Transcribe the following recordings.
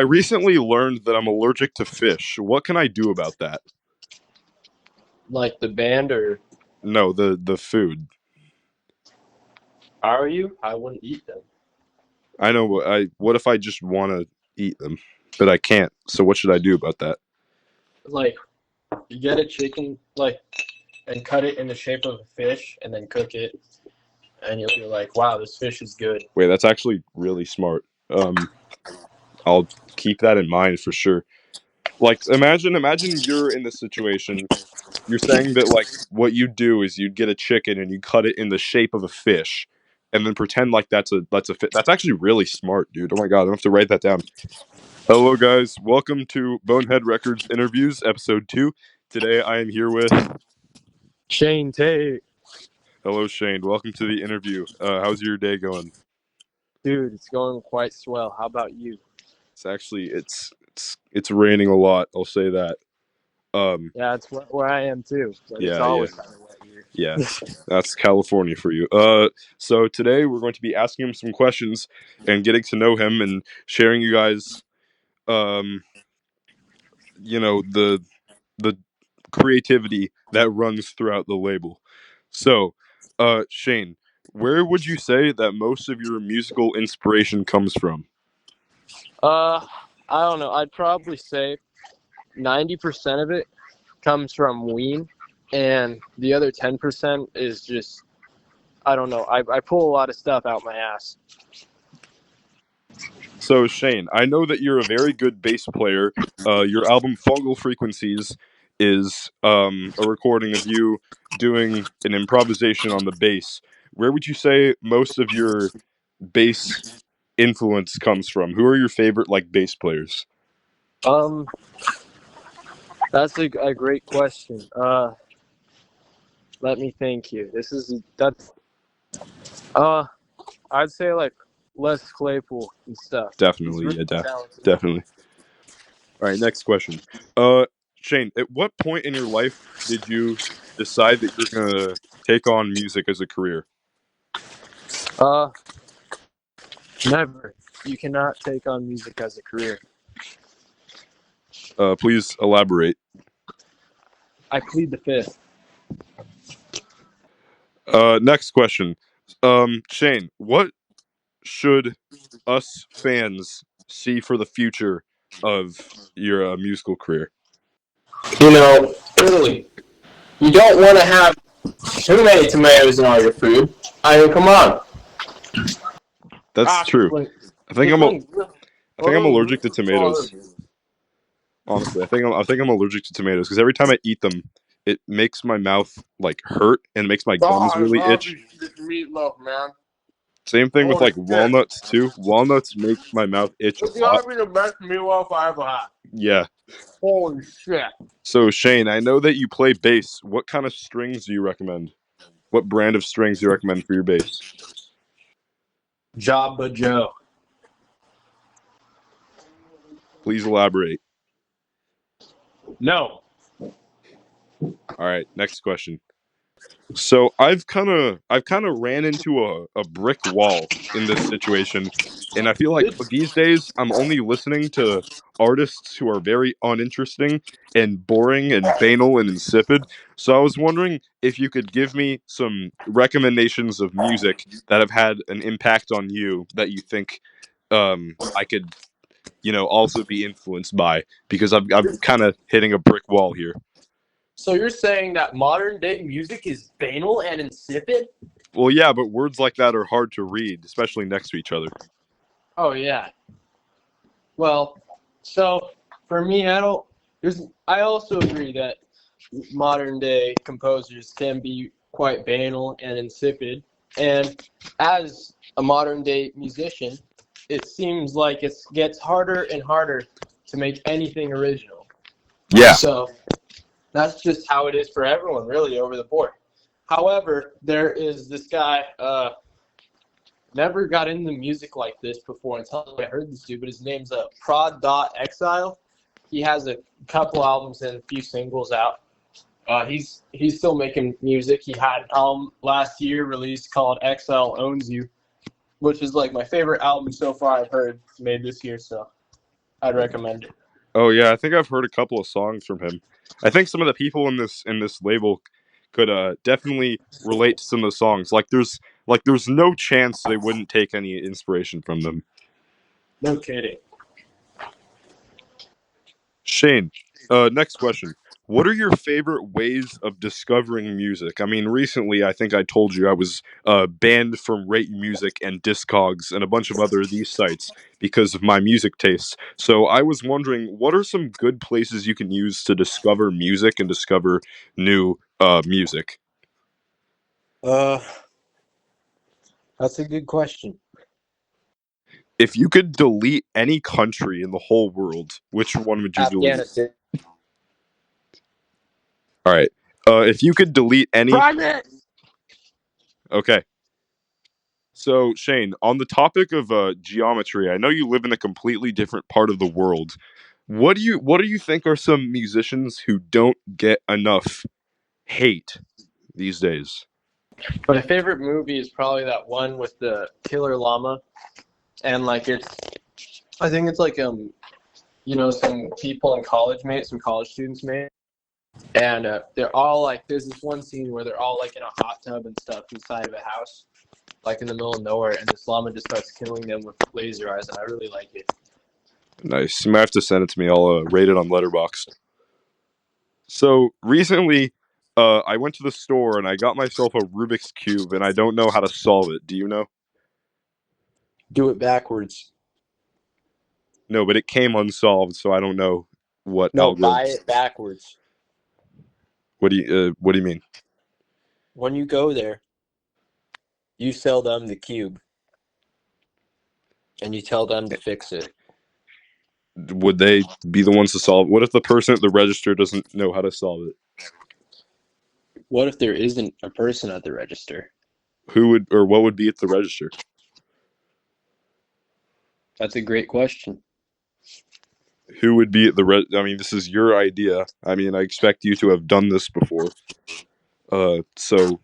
I recently learned that I'm allergic to fish. What can I do about that? Like the band, or No, the food. are you? I wouldn't eat them. I know. What if I just want to eat them, but I can't? So what should I do about that? Like, you get a chicken, and cut it in the shape of a fish, and then cook it, and you'll be like, wow, this fish is good. Wait, that's actually really smart. I'll keep that in mind for sure. Like, imagine you're in this situation. You're saying that like what you do is you'd get a chicken and you cut it in the shape of a fish, and then pretend like that's a fit. That's actually really smart, dude. Oh my god, I have to write that down. Hello, guys. Welcome to Bonehead Records Interviews, episode 2. Today I am here with. Shane Tate. Hello, Shane. Welcome to the interview. How's your day going? Dude, it's going quite swell. How about you? It's raining a lot. I'll say that. Yeah, it's where I am too, but it's Yeah, yeah, always kind of wet here. yeah. That's California for you. So today we're going to be asking him some questions and getting to know him and sharing you guys, um, the creativity that runs throughout the label. So, Shane, where would you say that most of your musical inspiration comes from? I don't know. I'd probably say 90% of it comes from Ween, and the other 10% is just, I don't know. I pull a lot of stuff out my ass. So, Shane, I know that you're a very good bass player. Your album Fungal Frequencies is a recording of you doing an improvisation on the bass. Where would you say most of your bass influence comes from? Who are your favorite like bass players? Um, that's a great question. Let me think here. I'd say like Les Claypool and stuff. He's Definitely, really yeah, talented. definitely. All right, next question. Shane, at what point in your life did you decide that you're gonna take on music as a career? Uh, Never. You cannot take on music as a career. Please elaborate. I plead the fifth. Next question. Shane, what should us fans see for the future of your musical career? Italy. You don't want to have too many tomatoes in all your food. I mean, come on. That's true. I think I'm allergic to tomatoes. Oh, Honestly, I think I'm allergic to tomatoes because every time I eat them, it makes my mouth like hurt and makes my gums I really love itch. this meatloaf, man. Same thing with Holy like shit. walnuts too. Walnuts make my mouth itch It's a lot. gotta be the best meatloaf I ever had. Yeah. Holy shit. So Shane, I know that you play bass. What kind of strings do you recommend? What brand of strings do you recommend for your bass? Jabba Joe. Please elaborate. No. All right, next question. So I've kind of ran into a brick wall in this situation, and I feel like these days I'm only listening to artists who are very uninteresting and boring and banal and insipid. So I was wondering if you could give me some recommendations of music that have had an impact on you that you think I could also be influenced by because I'm kind of hitting a brick wall here. So you're saying that modern day music is banal and insipid? Well, yeah, but words like that are hard to read, especially next to each other. Oh yeah. Well, so for me, I also agree that modern day composers can be quite banal and insipid. And as a modern day musician, it seems like it gets harder and harder to make anything original. Yeah. So that's just how it is for everyone, really, over the board. However, there is this guy, never got into music like this before until I heard this dude, but his name's Prod.Exile. He has a couple albums and a few singles out. He's still making music. He had an album last year released called Exile Owns You, which is like my favorite album so far I've heard made this year. So I'd recommend it. Oh yeah, I think I've heard a couple of songs from him. I think some of the people in this label could definitely relate to some of the songs. There's no chance they wouldn't take any inspiration from them. No kidding. Shane, next question. What are your favorite ways of discovering music? I mean, recently I think I told you I was banned from Rate Music and Discogs and a bunch of other of these sites because of my music tastes. So I was wondering, what are some good places you can use to discover music and discover new music? Uh, that's a good question. If you could delete any country in the whole world, which one would you delete? Afghanistan. All right. If you could delete any, Private. okay. So, Shane, on the topic of geometry, I know you live in a completely different part of the world. What do you think are some musicians who don't get enough hate these days? My favorite movie is probably that one with the killer llama, and like I think it's like some people in college made, some college students made, and they're all like, there's this one scene where they're all like in a hot tub and stuff inside of a house, like in the middle of nowhere, and this llama just starts killing them with laser eyes, and I really like it. Nice. You might have to send it to me. I'll rate it on Letterboxd. So recently, I went to the store and I got myself a Rubik's Cube, and I don't know how to solve it. Do you know? Do it backwards. No, but it came unsolved, so I don't know what No, algorithm. buy it backwards. What do you mean? When you go there, you sell them the cube, and you tell them to fix it. Would they be the ones to solve it? What if the person at the register doesn't know how to solve it? What if there isn't a person at the register? Who would or what would be at the register? That's a great question. Who would be at the I mean, this is your idea. I mean, I expect you to have done this before. So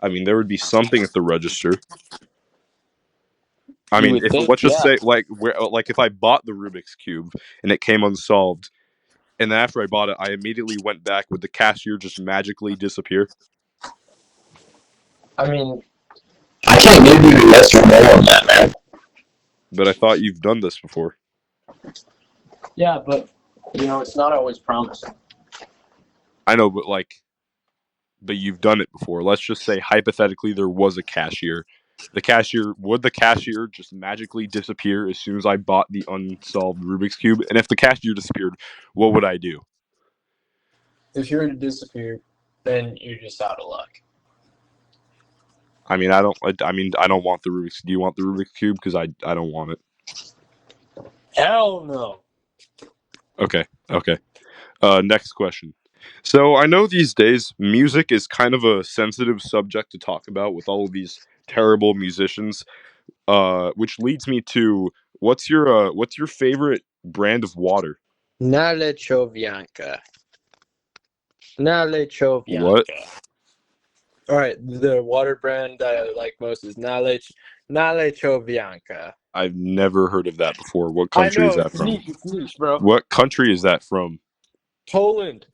I mean, there would be something at the register. I You mean, would if think, let's just yeah. say like if I bought the Rubik's Cube and it came unsolved, and then after I bought it, I immediately went back. Would the cashier just magically disappear? I mean, I can't give you a yes or no on that, man. But I thought you've done this before. yeah, but it's not always promising. I know, but you've done it before. Let's just say hypothetically there was a cashier. Would the cashier just magically disappear as soon as I bought the unsolved Rubik's Cube? And if the cashier disappeared, what would I do? If you were to disappear, then you're just out of luck. I mean, I don't want the Rubik's. Do you want the Rubik's Cube? Because I don't want it. Hell no. Okay. Next question. So I know these days music is kind of a sensitive subject to talk about with all of these terrible musicians. Which leads me to what's your favorite brand of water? Nalechovianka. What? All right, the water brand I like most is Nalechovianka. I've never heard of that before. What I country is know, that it's from? niche. It's niche, bro. What country is that from? Poland.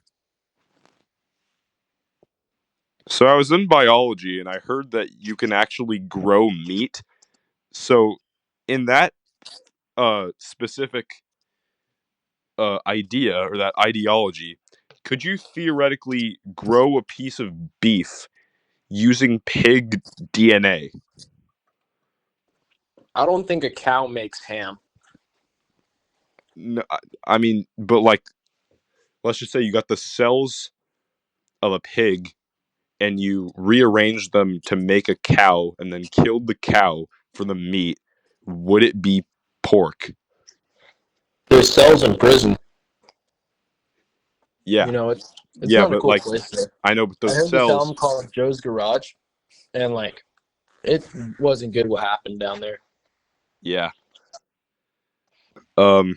So I was in biology and I heard that you can actually grow meat. So in that specific idea or that ideology, could you theoretically grow a piece of beef using pig DNA? I don't think a cow makes ham. No, I mean, but like, let's just say you got the cells of a pig and you rearranged them to make a cow and then killed the cow for the meat. Would it be pork? There's cells in prison. Yeah, It's yeah, not a but cool like, place there. I know, but I those heard this cells. album called Joe's Garage, and like, it wasn't good what happened down there. Yeah. Um.